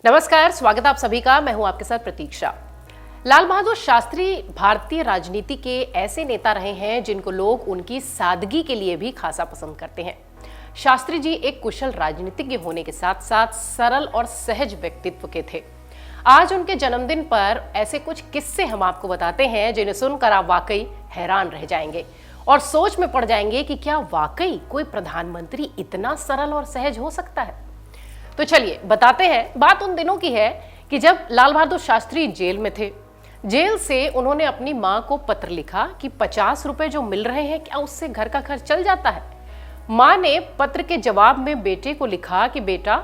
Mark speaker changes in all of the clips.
Speaker 1: नमस्कार, स्वागत है आप सभी का। मैं हूं आपके साथ प्रतीक्षा। लाल बहादुर शास्त्री भारतीय राजनीति के ऐसे नेता रहे हैं जिनको लोग उनकी सादगी के लिए भी खासा पसंद करते हैं। शास्त्री जी एक कुशल राजनीतिज्ञ होने के साथ साथ सरल और सहज व्यक्तित्व के थे। आज उनके जन्मदिन पर ऐसे कुछ किस्से हम आपको बताते हैं जिन्हें सुनकर आप वाकई हैरान रह जाएंगे और सोच में पड़ जाएंगे कि क्या वाकई कोई प्रधानमंत्री इतना सरल और सहज हो सकता है। तो चलिए बताते हैं। बात उन दिनों की है कि जब लाल बहादुर शास्त्री जेल में थे। जेल से उन्होंने अपनी मां को पत्र लिखा कि 50 रुपए जो मिल रहे हैं क्या उससे घर का खर्च चल जाता है। मां ने पत्र के जवाब में बेटे को लिखा कि बेटा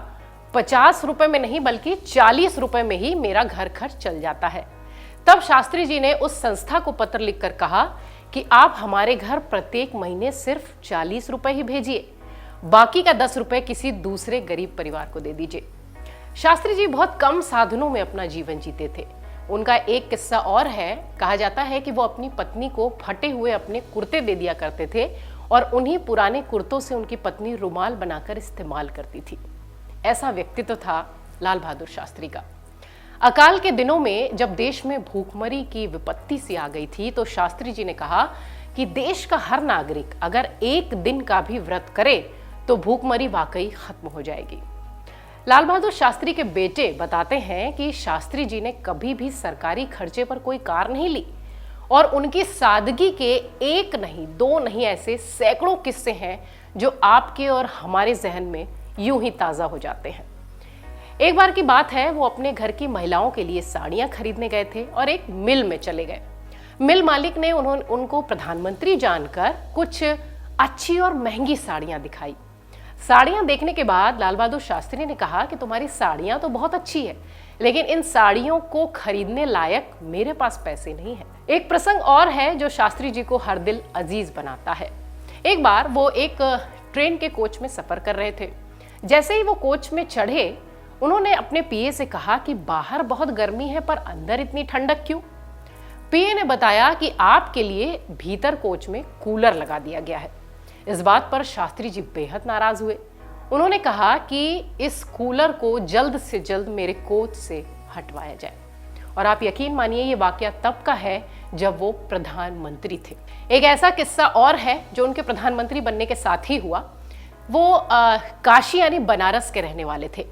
Speaker 1: 50 रुपए में नहीं बल्कि 40 रुपए में ही मेरा घर खर्च चल जाता है। तब शास्त्री जी ने उस संस्था को पत्र लिखकर कहा कि आप हमारे घर प्रत्येक महीने सिर्फ 40 रुपए ही भेजिए, बाकी का 10 रुपए किसी दूसरे गरीब परिवार को दे दीजिए। शास्त्री जी बहुत कम साधनों में अपना जीवन जीते थे। उनका एक किस्सा और है। कहा जाता है कि वो अपनी पत्नी को फटे हुए अपने कुर्ते दे दिया करते थे और उन्हीं पुराने कुर्तों से उनकी पत्नी रुमाल बनाकर इस्तेमाल करती थी। ऐसा व्यक्तित्व था लाल बहादुर शास्त्री का। अकाल के दिनों में जब देश में भूखमरी की विपत्ति सी आ गई थी तो शास्त्री जी ने कहा कि देश का हर नागरिक अगर एक दिन का भी व्रत करे तो भूखमरी वाकई खत्म हो जाएगी। लाल बहादुर शास्त्री के बेटे बताते हैं कि शास्त्री जी ने कभी भी सरकारी खर्चे पर कोई कार नहीं ली और उनकी सादगी के एक नहीं दो नहीं ऐसे सैकड़ों किस्से हैं जो आपके और हमारे जहन में यूं ही ताजा हो जाते हैं। एक बार की बात है, वो अपने घर की महिलाओं के लिए साड़ियां खरीदने गए थे और एक मिल में चले गए। मिल मालिक ने उनको प्रधानमंत्री जानकर कुछ अच्छी और महंगी साड़ियां दिखाई। साड़ियां देखने के बाद लाल बहादुर शास्त्री ने कहा कि तुम्हारी साड़ियां तो बहुत अच्छी है, लेकिन इन साड़ियों को खरीदने लायक मेरे पास पैसे नहीं है। एक प्रसंग और है जो शास्त्री जी को हर दिल अजीज बनाता है। एक बार वो एक ट्रेन के कोच में सफर कर रहे थे। जैसे ही वो कोच में चढ़े, उन्होंने अपने पीए से कहा कि बाहर बहुत गर्मी है पर अंदर इतनी ठंडक क्यों। पीए ने बताया कि आपके लिए भीतर कोच में कूलर लगा दिया गया है। इस बात पर शास्त्री जी बेहद नाराज हुए। उन्होंने कहा कि इस कूलर को जल्द से जल्द मेरे कोच से हटवाया जाए। और आप यकीन मानिए ये वाकया तब का है जब वो प्रधानमंत्री थे। एक ऐसा किस्सा और है जो उनके प्रधानमंत्री बनने के साथ ही हुआ। वो काशी यानी बनारस के रहने वाले थे।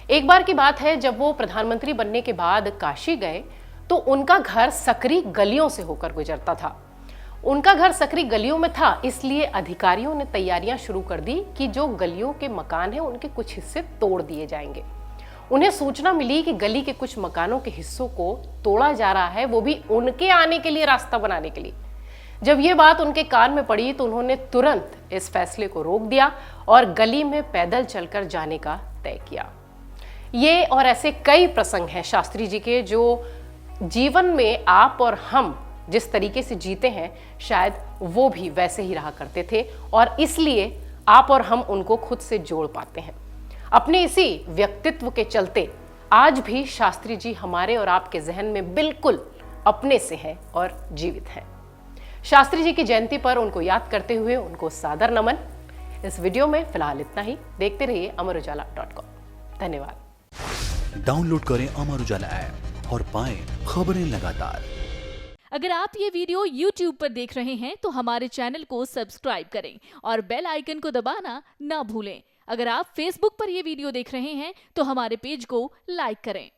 Speaker 1: एक बार की बात है, जब वो प्रधानमंत्री बनने के बाद काशी गए तो उनका घर सकरी गलियों से होकर गुजरता था। उनका घर सकरी गलियों में था, इसलिए अधिकारियों ने तैयारियां शुरू कर दी कि जो गलियों के मकान हैं उनके कुछ हिस्से तोड़ दिए जाएंगे। उन्हें सूचना मिली कि गली के कुछ मकानों के हिस्सों को तोड़ा जा रहा है, वो भी उनके आने के लिए रास्ता बनाने के लिए। जब ये बात उनके कान में पड़ी तो उन्होंने तुरंत इस फैसले को रोक दिया और गली में पैदल चलकर जाने का तय किया। ये और ऐसे कई प्रसंग हैं शास्त्री जी के जो जीवन में आप और हम जिस तरीके से जीते हैं शायद वो भी वैसे ही रहा करते थे और इसलिए आप और हम उनको खुद से जोड़ पाते हैं। अपने इसी व्यक्तित्व के चलते आज भी शास्त्री जी हमारे और आपके जहन में बिल्कुल अपने से हैं और जीवित हैं। शास्त्री जी की जयंती पर उनको याद करते हुए उनको सादर नमन। इस वीडियो में फिलहाल इतना ही। देखते रहिए अमरउजाला.com। धन्यवाद।
Speaker 2: डाउनलोड करें अमर उजाला ऐप और पाएं खबरें लगातार।
Speaker 3: अगर आप ये वीडियो YouTube पर देख रहे हैं तो हमारे चैनल को सब्सक्राइब करें और बेल आइकन को दबाना ना भूलें। अगर आप Facebook पर ये वीडियो देख रहे हैं तो हमारे पेज को लाइक करें।